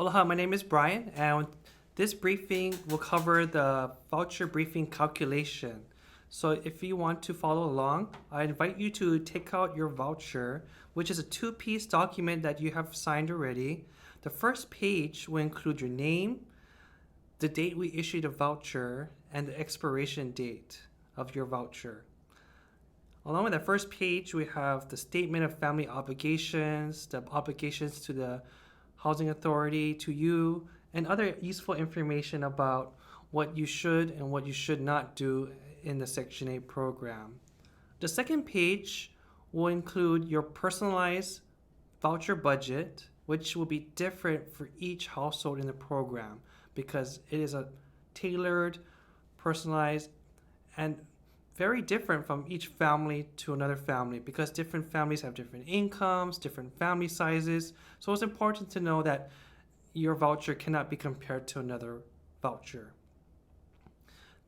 Aloha, my name is Brian, and this briefing will cover the voucher briefing calculation. So if you want to follow along, I invite you to take out your voucher, which is a two-piece document that you have signed already. The first page will include your name, the date we issued a voucher, and the expiration date of your voucher. Along with that first page, we have the statement of family obligations, the obligations to the housing authority, to you, and other useful information about what you should and what you should not do in the Section 8 program. The second page will include your personalized voucher budget, which will be different for each household in the program because it is a tailored, personalized, and very different from each family to another family because different families have different incomes, different family sizes. So it's important to know that your voucher cannot be compared to another voucher.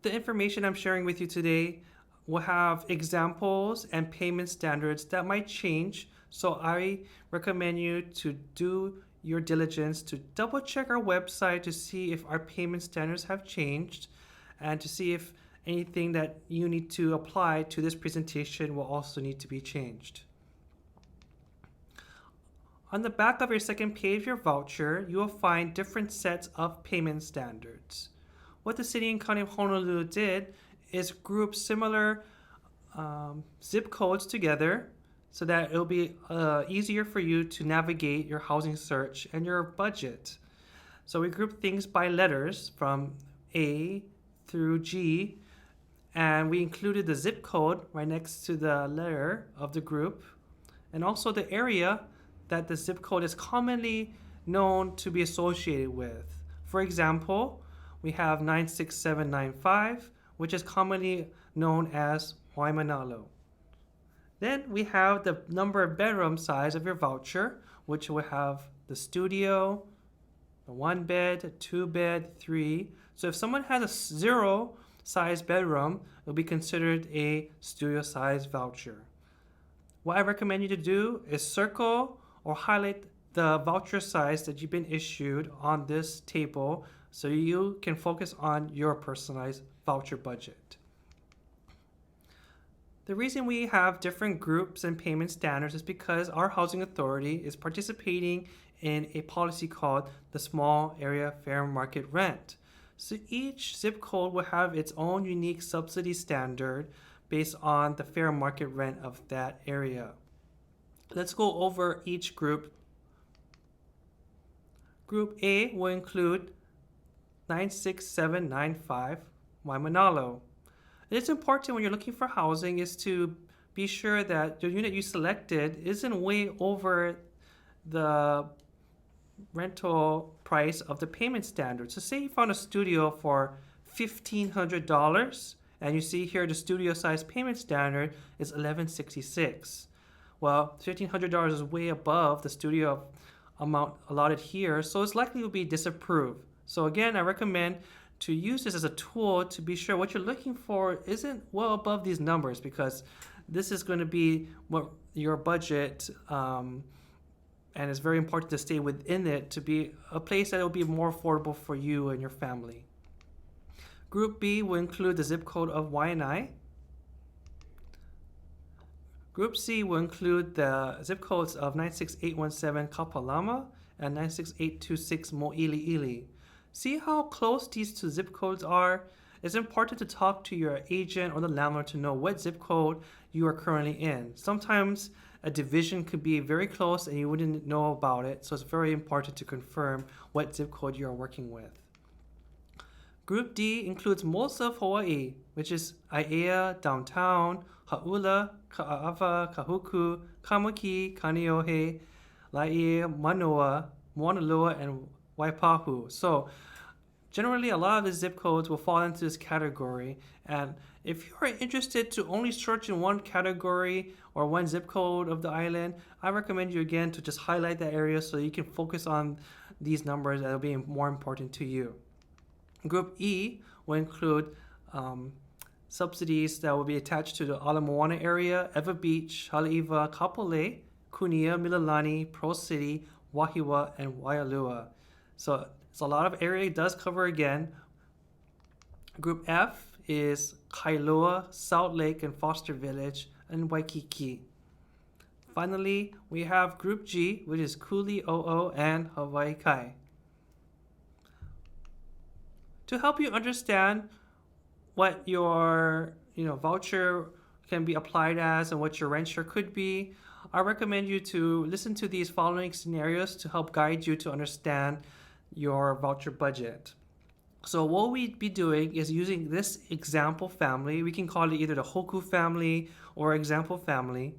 The information I'm sharing with you today will have examples and payment standards that might change. So I recommend you to do your diligence to double check our website to see if our payment standards have changed and to see if anything that you need to apply to this presentation will also need to be changed. On the back of your second page of your voucher, you will find different sets of payment standards. What the City and County of Honolulu did is group similar zip codes together so that it'll be easier for you to navigate your housing search and your budget. So we grouped things by letters from A through G, and we included the zip code right next to the letter of the group, and also the area that the zip code is commonly known to be associated with. For example, we have 96795, which is commonly known as Waimanalo. Then we have the number of bedroom size of your voucher, which will have the studio, the 1 bed, 2 bed, 3. So if someone has a 0 size bedroom, it will be considered a studio size voucher. What I recommend you to do is circle or highlight the voucher size that you've been issued on this table so you can focus on your personalized voucher budget. The reason we have different groups and payment standards is because our housing authority is participating in a policy called the Small Area Fair Market Rent. So each zip code will have its own unique subsidy standard based on the fair market rent of that area. Let's go over each group. Group A will include 96795 Waimanalo. It's important when you're looking for housing is to be sure that the unit you selected isn't way over the rental price of the payment standard. So say you found a studio for $1,500 and you see here the studio size payment standard is $1,166. Well, $1,500 is way above the studio amount allotted here, so it's likely to be disapproved. So again, I recommend to use this as a tool to be sure what you're looking for isn't well above these numbers because this is going to be what your budget and it's very important to stay within it to be a place that will be more affordable for you and your family. Group B will include the zip code of Waianae. Group C will include the zip codes of 96817 Kapalama and 96826 Mo'iliili. See how close these two zip codes are? It's important to talk to your agent or the landlord to know what zip code you are currently in. Sometimes a division could be very close and you wouldn't know about it, so it's very important to confirm what zip code you are working with. Group D includes most of Hawaii, which is Aiea, downtown, Ha'ula, Ka'ava, Kahuku, Kamaki, Kaneohe, Laie, Manoa, Moanalua, and Waipahu. So generally, a lot of the zip codes will fall into this category. And if you are interested to only search in one category or one zip code of the island, I recommend you again to just highlight that area so you can focus on these numbers that will be more important to you. Group E will include subsidies that will be attached to the Ala Moana area, Ewa Beach, Haleiwa, Kapolei, Kunia, Mililani, Pearl City, Wahiawa, and Waialua. So it's a lot of area it does cover again. Group F is Kailua, Salt Lake, and Foster Village, and Waikiki. Finally, we have Group G, which is Kuli'o'o and Hawaii Kai. To help you understand what your voucher can be applied as and what your rent share could be, I recommend you to listen to these following scenarios to help guide you to understand your voucher budget. So what we'd be doing is using this example family. We can call it either the Hoku family or example family.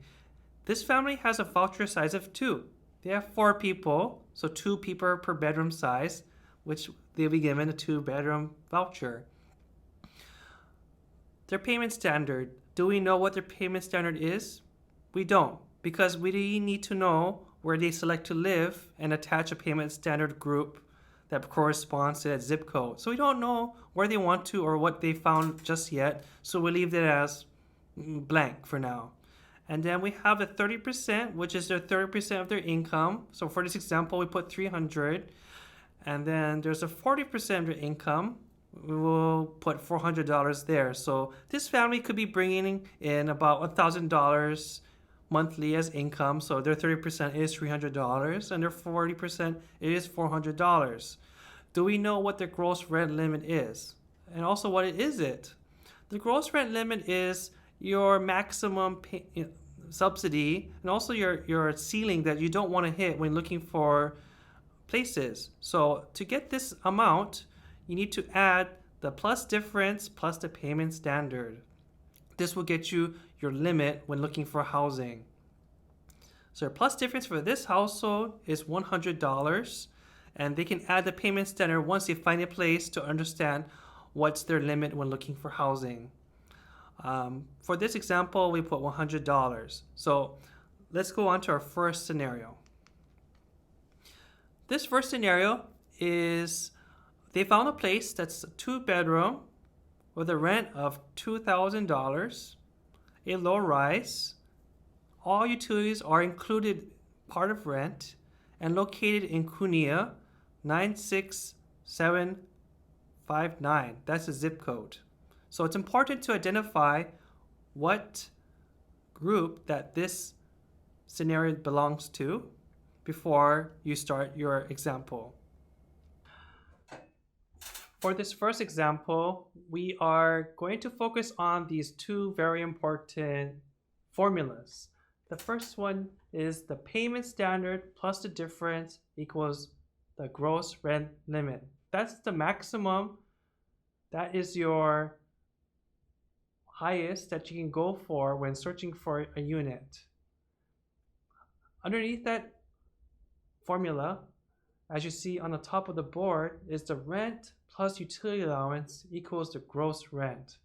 This family has a voucher size of 2. They have 4 people, so 2 people per bedroom size, which they'll be given a 2-bedroom voucher. Their payment standard. Do we know what their payment standard is? We don't, because we need to know where they select to live and attach a payment standard group that corresponds to that zip code. So we don't know where they want to or what they found just yet, so we leave it as blank for now. And then we have a 30%, which is their 30% of their income. So for this example, we put $300. And then there's a 40% of their income. We will put $400 there. So this family could be bringing in about $1,000 monthly as income. So their 30% is $300 and their 40% is $400. Do we know what their gross rent limit is? And also, what is it? The gross rent limit is your maximum subsidy and also your ceiling that you don't want to hit when looking for places. So to get this amount, you need to add the plus difference plus the payment standard. This will get you your limit when looking for housing. So your plus difference for this household is $100, and they can add the payment standard once they find a place to understand what's their limit when looking for housing. For this example, we put $100. So let's go on to our first scenario. This first scenario is they found a place that's a 2-bedroom with a rent of $2,000, a low rise. All utilities are included part of rent and located in Kunia 96759. That's the zip code. So it's important to identify what group that this scenario belongs to before you start your example. For this first example, we are going to focus on these 2 very important formulas. The first one is the payment standard plus the difference equals the gross rent limit. That's the maximum. That is your highest that you can go for when searching for a unit. Underneath that formula, as you see on the top of the board, is the rent plus utility allowance equals the gross rent.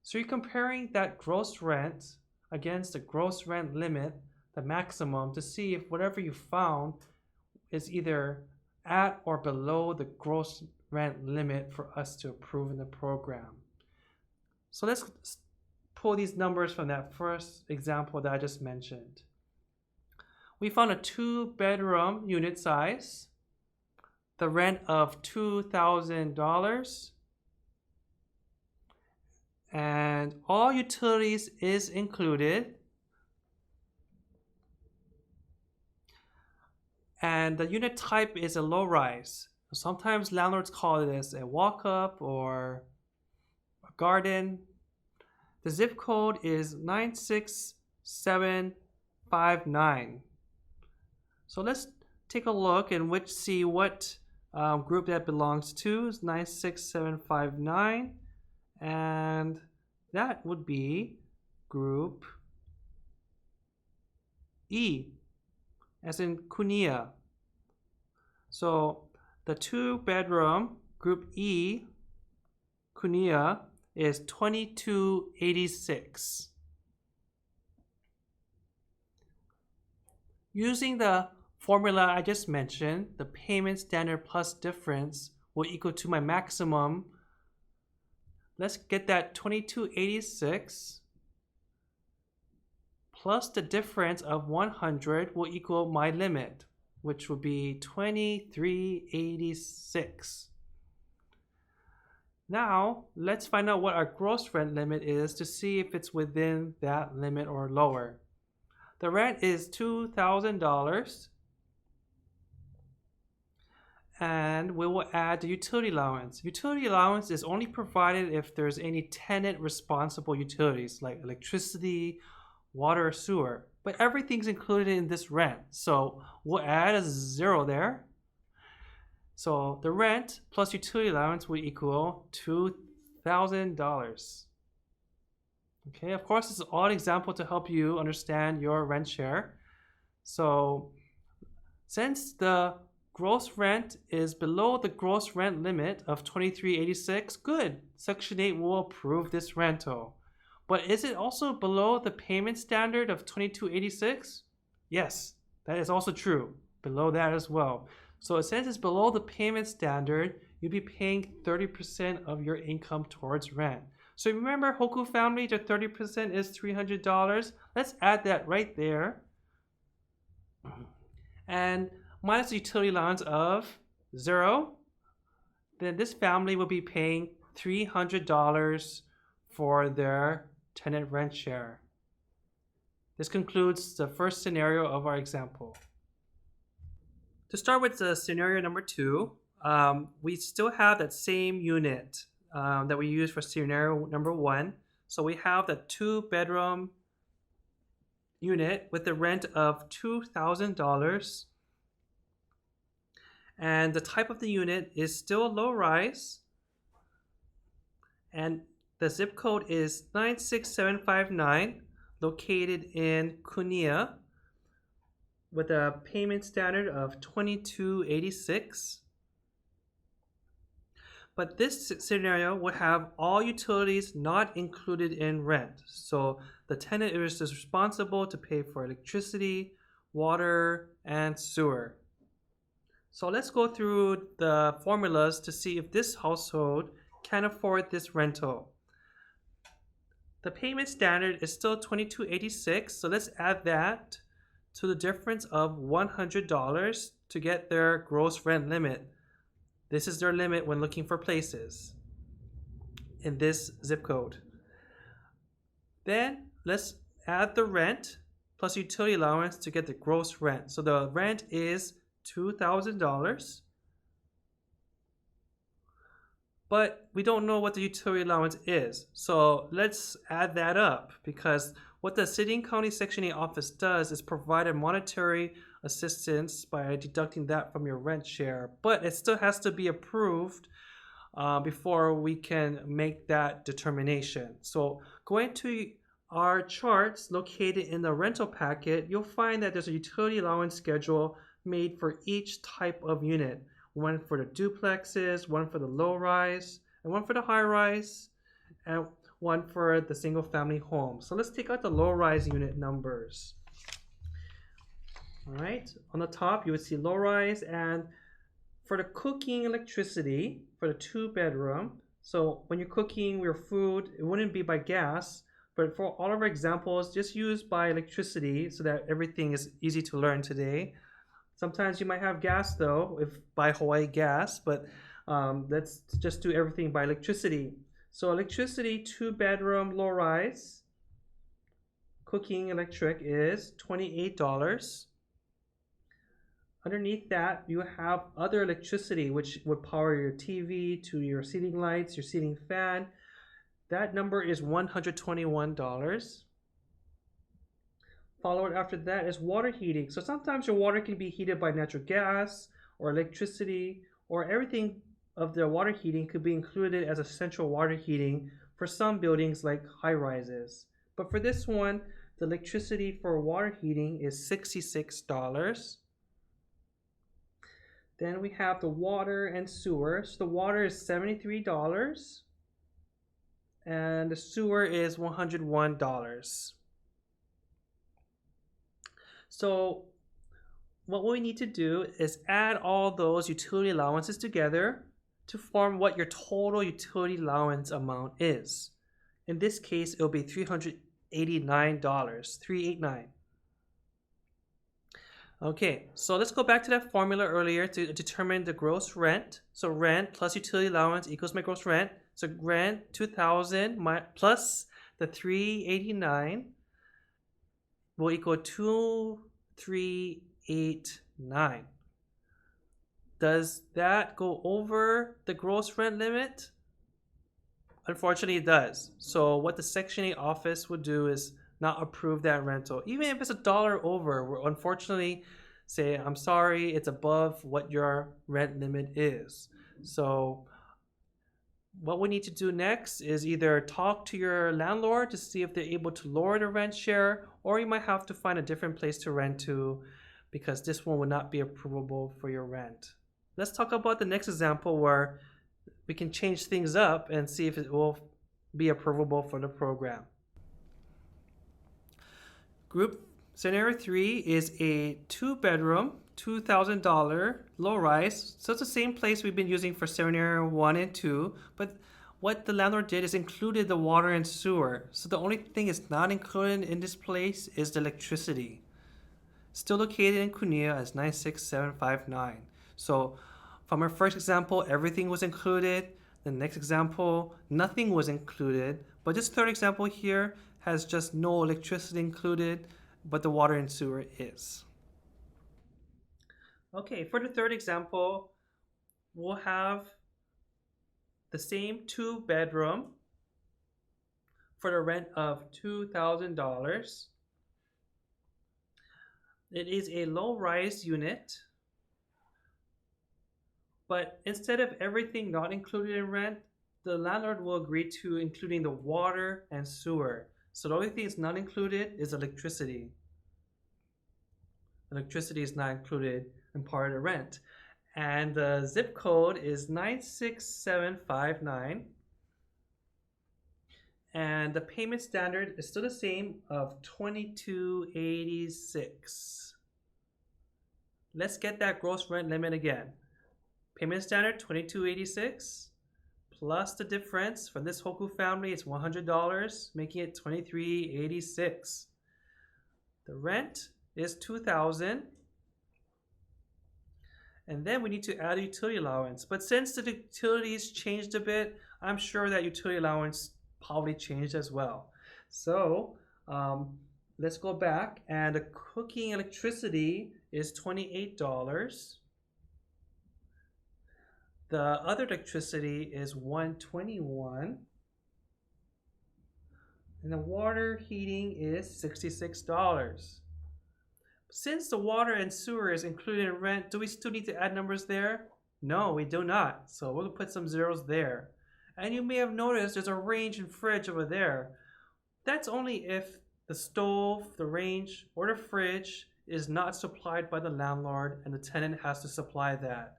So you're comparing that gross rent against the gross rent limit, the maximum, to see if whatever you found is either at or below the gross rent limit for us to approve in the program. So let's pull these numbers from that first example that I just mentioned. We found a 2-bedroom unit size, the rent of $2,000, and all utilities is included. And the unit type is a low rise. Sometimes landlords call it as a walk-up or a garden. The zip code is 96759. So let's take a look and see what group that belongs to. Is 96759, and that would be group E, as in Kunia. So the 2-bedroom group E, Kunia, is 2286. Using the formula I just mentioned, the payment standard plus difference will equal to my maximum. Let's get that 2286 plus the difference of 100 will equal my limit. which would be $23.86. Now, let's find out what our gross rent limit is to see if it's within that limit or lower. The rent is $2,000, and we will add the utility allowance. Utility allowance is only provided if there's any tenant responsible utilities like electricity, water, or sewer. But everything's included in this rent, so we'll add a 0 there. So the rent plus utility allowance will equal $2,000. Okay, of course, this is all an example to help you understand your rent share. So since the gross rent is below the gross rent limit of $23.86, good. Section 8 will approve this rental. But is it also below the payment standard of $22.86? Yes, that is also true. Below that as well. So since it's below the payment standard, you'll be paying 30% of your income towards rent. So remember, Hoku family, their 30% is $300. Let's add that right there. And minus the utility allowance of 0, then this family will be paying $300 for their tenant rent share. This concludes the first scenario of our example. To start with the scenario number 2, we still have that same unit that we used for scenario number 1. So we have the 2-bedroom unit with the rent of $2,000. And the type of the unit is still low rise. And the zip code is 96759, located in Kunia, with a payment standard of $22.86. But this scenario would have all utilities not included in rent. So the tenant is responsible to pay for electricity, water, and sewer. So let's go through the formulas to see if this household can afford this rental. The payment standard is still $22.86, so let's add that to the difference of $100 to get their gross rent limit. This is their limit when looking for places in this zip code. Then let's add the rent plus utility allowance to get the gross rent. So the rent is $2,000, but we don't know what the utility allowance is. So let's add that up, because what the City and County Section 8 office does is provide a monetary assistance by deducting that from your rent share, but it still has to be approved before we can make that determination. So going to our charts located in the rental packet, you'll find that there's a utility allowance schedule made for each type of unit. One for the duplexes, one for the low rise, and one for the high rise, and one for the single family home. So let's take out the low rise unit numbers. All right, on the top you would see low rise, and for the cooking electricity for the 2-bedroom, so when you're cooking your food, it wouldn't be by gas, but for all of our examples, just use by electricity so that everything is easy to learn today. Sometimes you might have gas though, if by Hawaii Gas, but let's just do everything by electricity. So electricity, 2-bedroom, low rise, cooking electric is $28. Underneath that, you have other electricity, which would power your TV to your ceiling lights, your ceiling fan. That number is $121. Followed after that is water heating. So sometimes your water can be heated by natural gas or electricity, or everything of the water heating could be included as a central water heating for some buildings like high rises. But for this one, the electricity for water heating is $66. Then we have the water and sewer. So the water is $73 and the sewer is $101. So what we need to do is add all those utility allowances together to form what your total utility allowance amount is. In this case, it will be $389, $389. Okay, so let's go back to that formula earlier to determine the gross rent. So rent plus utility allowance equals my gross rent. So rent 2,000 plus the 389 will equal 2,389. Does that go over the gross rent limit? Unfortunately, it does. So what the Section 8 office would do is not approve that rental. Even if it's $1 over, we'll unfortunately say, I'm sorry, it's above what your rent limit is. So what we need to do next is either talk to your landlord to see if they're able to lower the rent share, or you might have to find a different place to rent to because this one would not be approvable for your rent. Let's talk about the next example where we can change things up and see if it will be approvable for the program. Group scenario 3 is a 2-bedroom, $2,000 low rise. So it's the same place we've been using for scenario 1 and 2, but what the landlord did is included the water and sewer. So the only thing is not included in this place is the electricity. Still located in Cunha as 96759. So from our first example, everything was included. The next example, nothing was included. But this third example here has just no electricity included, but the water and sewer is. Okay, for the third example, we'll have the same 2-bedroom for the rent of $2,000. It is a low-rise unit, but instead of everything not included in rent, the landlord will agree to including the water and sewer. So the only thing that's not included is electricity. Electricity is not included in part of the rent. And the zip code is 96759. And the payment standard is still the same of $22.86. Let's get that gross rent limit again. Payment standard $22.86 plus the difference from this Hoku family is $100, making it $23.86. The rent is $2,000. And then we need to add a utility allowance. But since the utilities changed a bit, I'm sure that utility allowance probably changed as well. So let's go back, and the cooking electricity is $28. The other electricity is $121. And the water heating is $66. Since the water and sewer is included in rent, do we still need to add numbers there? No, we do not. So we'll put some zeros there. And you may have noticed there's a range and fridge over there. That's only if the stove, the range, or the fridge is not supplied by the landlord and the tenant has to supply that.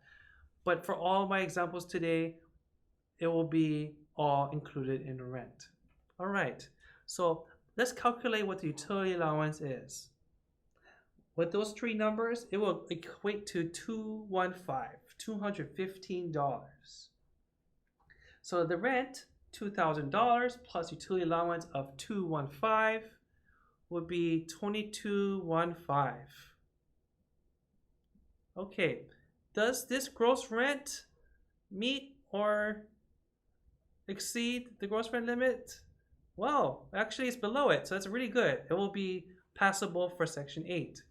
But for all my examples today, it will be all included in the rent. All right, so let's calculate what the utility allowance is. With those three numbers, it will equate to $215. So the rent, $2,000 plus utility allowance of $215 would be $2215. Okay, does this gross rent meet or exceed the gross rent limit? Well, actually it's below it, so that's really good. It will be passable for Section 8.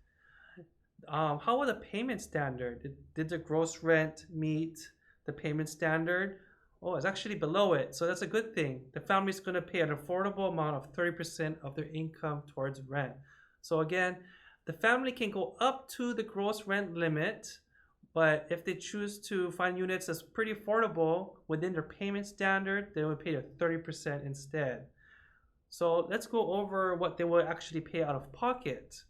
How about the payment standard? Did the gross rent meet the payment standard? Oh, it's actually below it, so that's a good thing. The family's going to pay an affordable amount of 30% of their income towards rent. So again, the family can go up to the gross rent limit, but if they choose to find units that's pretty affordable within their payment standard, they will pay 30% instead. So let's go over what they will actually pay out of pocket.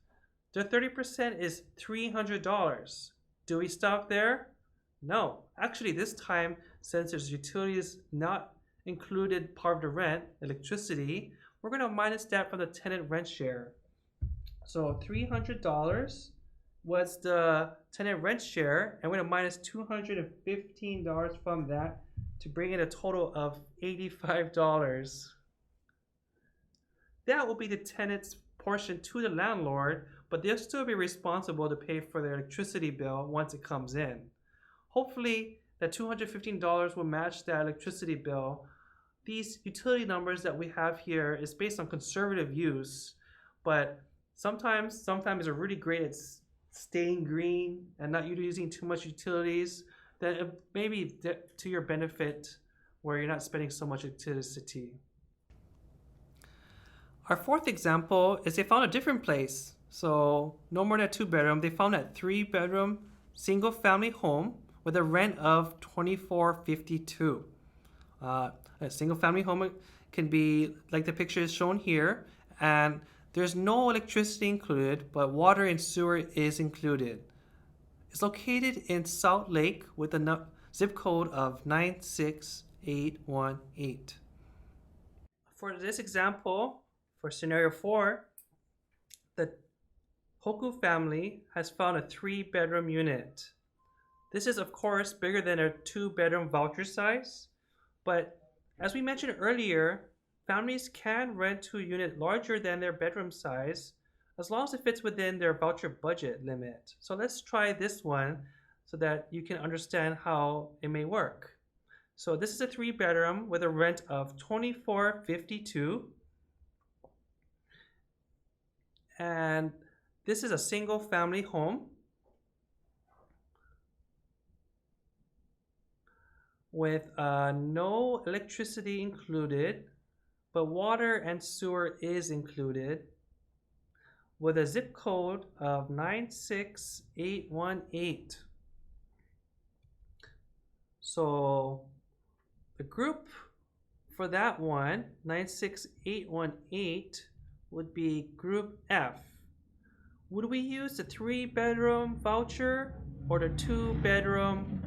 Their 30% is $300. Do we stop there? No. Actually, this time, since there's utilities not included part of the rent, electricity, we're going to minus that from the tenant rent share. So $300 was the tenant rent share, and we're going to minus $215 from that to bring in a total of $85. That will be the tenant's portion to the landlord, but they'll still be responsible to pay for their electricity bill once it comes in. Hopefully, that $215 will match that electricity bill. These utility numbers that we have here is based on conservative use, but sometimes are really great at staying green and not using too much utilities. Then it may be to your benefit where you're not spending so much electricity. Our fourth example is they found a different place. So no more than a 2-bedroom. They found a 3-bedroom single family home with a rent of $24.52. A single family home can be like the picture is shown here, and there's no electricity included, but water and sewer is included. It's located in Salt Lake with a zip code of 96818. For this example, for scenario 4, the Hoku family has found a 3-bedroom unit. This is of course bigger than a 2-bedroom voucher size, but as we mentioned earlier, families can rent to a unit larger than their bedroom size as long as it fits within their voucher budget limit. So let's try this one so that you can understand how it may work. So this is a 3-bedroom with a rent of $24.52, and this is a single family home with no electricity included, but water and sewer is included, with a zip code of 96818. So the group for that one, 96818, would be group F. Would we use the 3-bedroom voucher or the 2-bedroom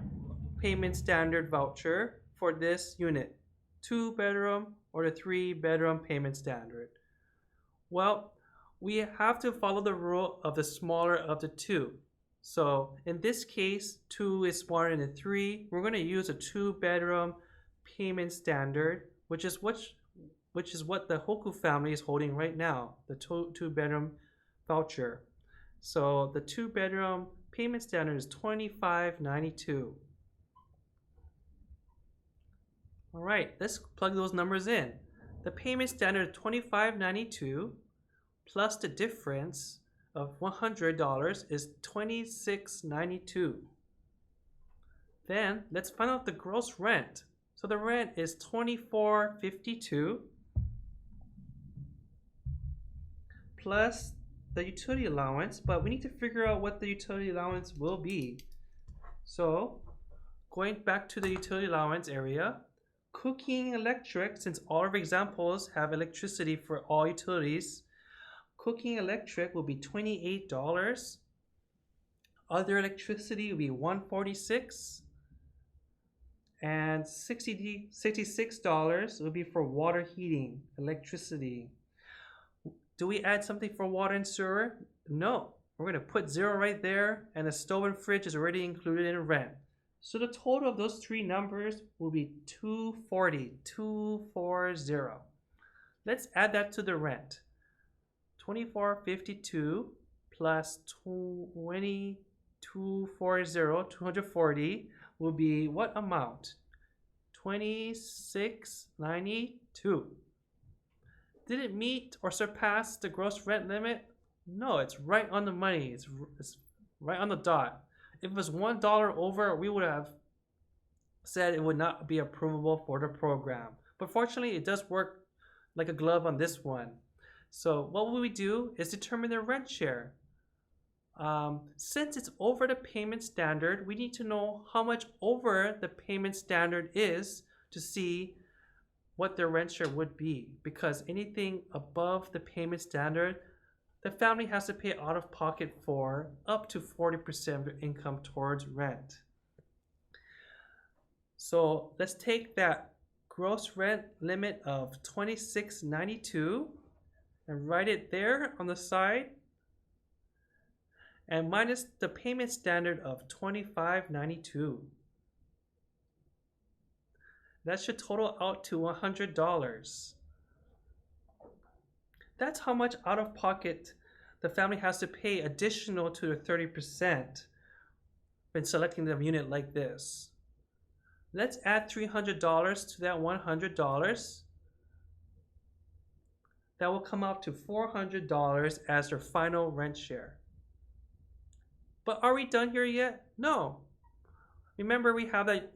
payment standard voucher for this unit? 2-bedroom or the 3-bedroom payment standard? Well, we have to follow the rule of the smaller of the two. So in this case, 2 is smaller than 3. We're going to use a 2-bedroom payment standard, which is what the Hoku family is holding right now, the 2-bedroom voucher. So the 2-bedroom payment standard is $25.92. All right, let's plug those numbers in. The payment standard is $25.92 plus the difference of $100 is $26.92. Then let's find out the gross rent. So the rent is $24.52 plus the utility allowance, but we need to figure out what the utility allowance will be. So going back to the utility allowance area, cooking electric, since all of our examples have electricity for all utilities, cooking electric will be $28. Other electricity will be $146. And $66 will be for water heating, electricity. Do we add something for water and sewer? No. We're going to put 0 right there, and the stove and fridge is already included in rent. So the total of those 3 numbers will be $240. Let's add that to the rent. $24.52 plus $240 will be what amount? $26.92. Did it meet or surpass the gross rent limit? No, it's right on the money. It's right on the dot. If it was $1 over, we would have said it would not be approvable for the program. But fortunately, it does work like a glove on this one. So what will we do is determine the rent share. Since it's over the payment standard, we need to know how much over the payment standard is to see what their rent share would be, because anything above the payment standard, the family has to pay out of pocket for up to 40% of their income towards rent. So let's take that gross rent limit of $26.92 and write it there on the side, and minus the payment standard of $25.92. That should total out to $100. That's how much out of pocket the family has to pay additional to the 30% when selecting the unit like this. Let's add $300 to that $100. That will come out to $400 as their final rent share. But are we done here yet? No. Remember we have that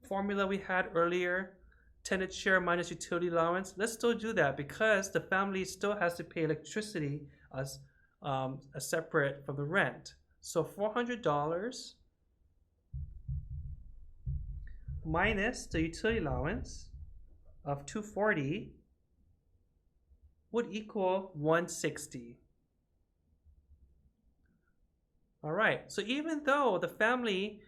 formula we had earlier, tenant share minus utility allowance. Let's still do that because the family still has to pay electricity as separate from the rent. So $400 minus the utility allowance of $240 would equal $160. All right, so even though the family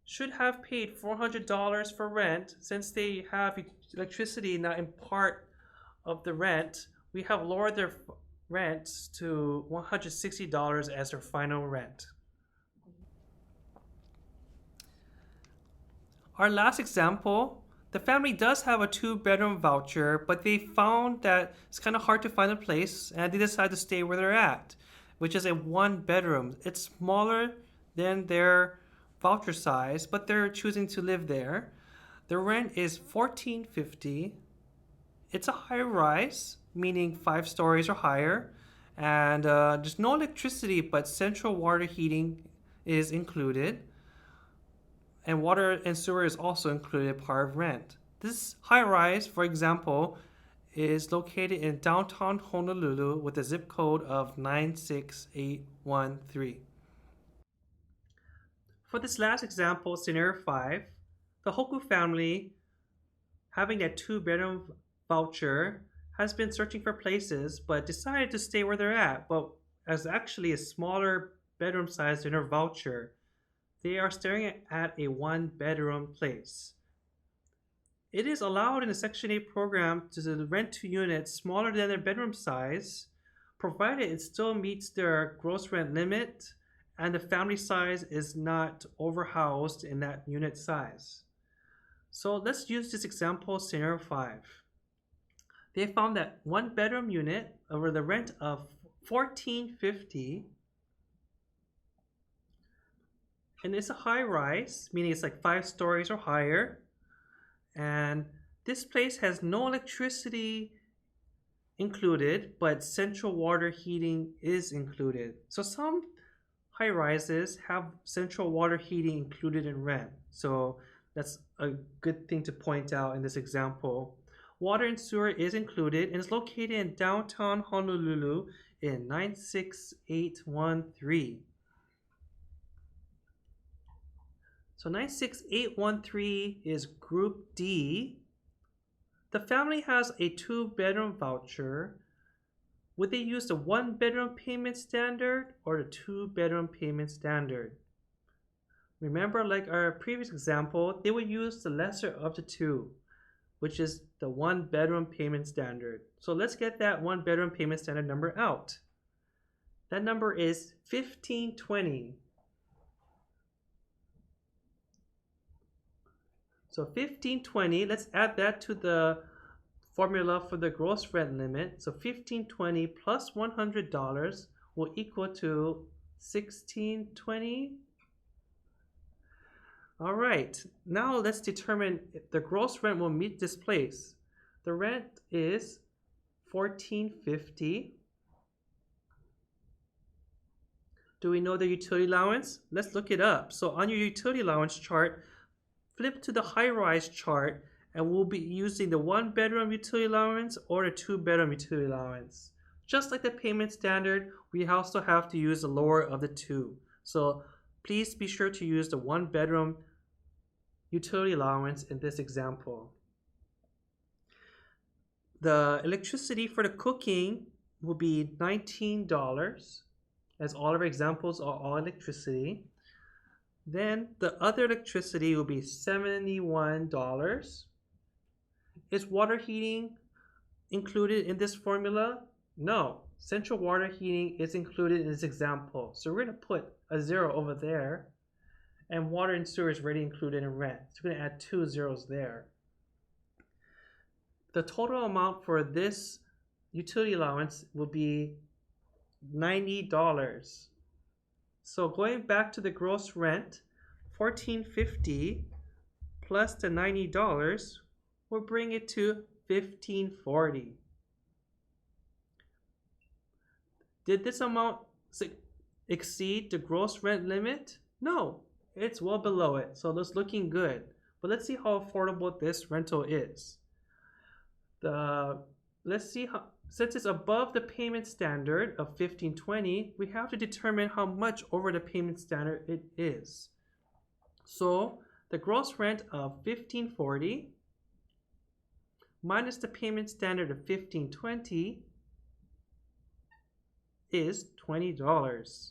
should have paid $400 for rent, since they have electricity now in part of the rent, we have lowered their rent to $160 as their final rent. Our last example, the family does have a 2-bedroom voucher, but they found that it's kind of hard to find a place and they decided to stay where they're at, which is a 1-bedroom. It's smaller than their voucher size, but they're choosing to live there. The rent is $14.50. It's a high rise, meaning 5 stories or higher, and there's no electricity, but central water heating is included, and water and sewer is also included part of rent. This high rise, for example, is located in downtown Honolulu with a zip code of 96813. For this last example, scenario 5, the Hoku family, having that 2-bedroom voucher, has been searching for places but decided to stay where they're at, but as actually a smaller bedroom size than their voucher. They are staring at a 1-bedroom place. It is allowed in the Section 8 program to rent 2 units smaller than their bedroom size, provided it still meets their gross rent limit and the family size is not overhoused in that unit size. So let's use this example, scenario 5. They found that 1-bedroom unit over the rent of $14.50, and it's a high rise, meaning it's like 5 stories or higher. And this place has no electricity included, but central water heating is included. So some high rises have central water heating included in rent. So that's a good thing to point out in this example. Water and sewer is included and is located in downtown Honolulu in 96813. So 96813 is Group D. The family has a 2-bedroom voucher. Would they use the 1-bedroom payment standard or the 2-bedroom payment standard? Remember, like our previous example, they would use the lesser of the 2, which is the 1-bedroom payment standard. So let's get that 1-bedroom payment standard number out. That number is $15.20. So $15.20, let's add that to the formula for the gross rent limit. So $15.20 plus $100 will equal to $16.20. All right, now let's determine if the gross rent will meet this place. The rent is $14.50. Do we know the utility allowance? Let's look it up. So on your utility allowance chart, flip to the high-rise chart and we'll be using the 1-bedroom utility allowance or the 2-bedroom utility allowance. Just like the payment standard, we also have to use the lower of the 2. So please be sure to use the 1-bedroom utility allowance in this example. The electricity for the cooking will be $19, as all of our examples are all electricity. Then the other electricity will be $71. Is water heating included in this formula? No. Central water heating is included in this example. So we're going to put a 0 over there. And water and sewer is already included in rent. So we're going to add 2 zeros there. The total amount for this utility allowance will be $90. So going back to the gross rent, $1,450 plus the $90 will bring it to $1,540. Did this amount exceed the gross rent limit? No, it's well below it, so it's looking good. But let's see how affordable this rental is. Let's see how, since it's above the payment standard of $1,520, we have to determine how much over the payment standard it is. So the gross rent of $1,540 minus the payment standard of $1,520 is $20.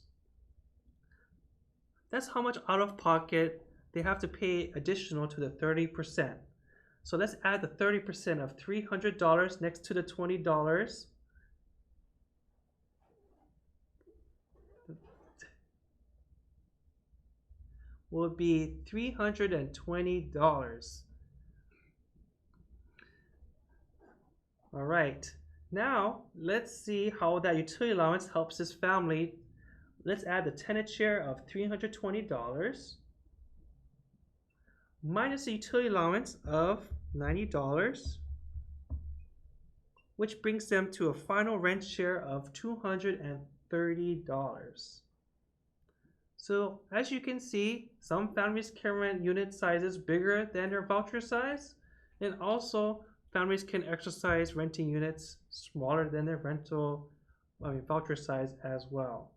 That's how much out of pocket they have to pay additional to the 30%. So let's add the 30% of $300 next to the $20. Will be $320. All right, now let's see how that utility allowance helps this family. Let's add the tenant share of $320 minus the utility allowance of $90, which brings them to a final rent share of $230. So as you can see, some families can rent unit sizes bigger than their voucher size, and also families can exercise renting units smaller than their voucher size as well.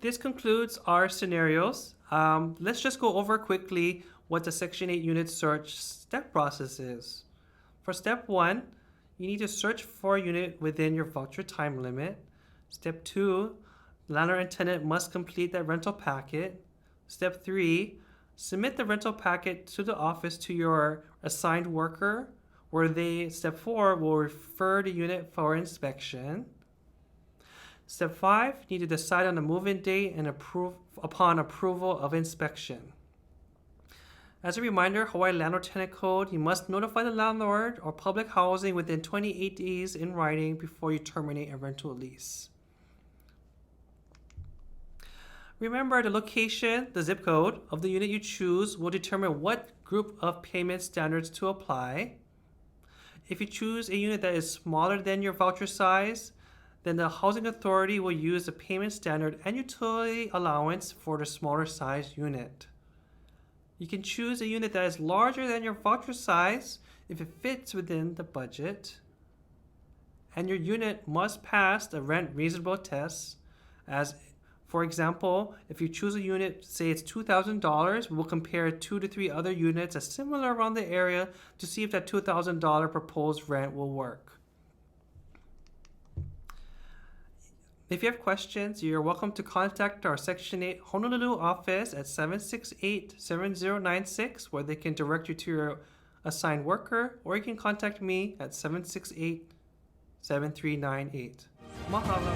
This concludes our scenarios. Let's just go over quickly what the Section 8 unit search step process is. For step 1, you need to search for a unit within your voucher time limit. Step 2, landlord and tenant must complete that rental packet. Step 3, submit the rental packet to the office to your assigned worker, where they, step 4, will refer the unit for inspection. Step 5, you need to decide on the move-in date and upon approval of inspection. As a reminder, Hawaii Landlord Tenant Code, you must notify the landlord or public housing within 28 days in writing before you terminate a rental lease. Remember, the location, the zip code of the unit you choose will determine what group of payment standards to apply. If you choose a unit that is smaller than your voucher size, then the housing authority will use the payment standard and utility allowance for the smaller size unit. You can choose a unit that is larger than your voucher size if it fits within the budget. And your unit must pass the rent reasonable test. As for example, if you choose a unit, say it's $2,000, we'll compare 2 to 3 other units that's similar around the area to see if that $2,000 proposed rent will work. If you have questions, you're welcome to contact our Section 8 Honolulu office at 768-7096, where they can direct you to your assigned worker, or you can contact me at 768-7398. Mahalo.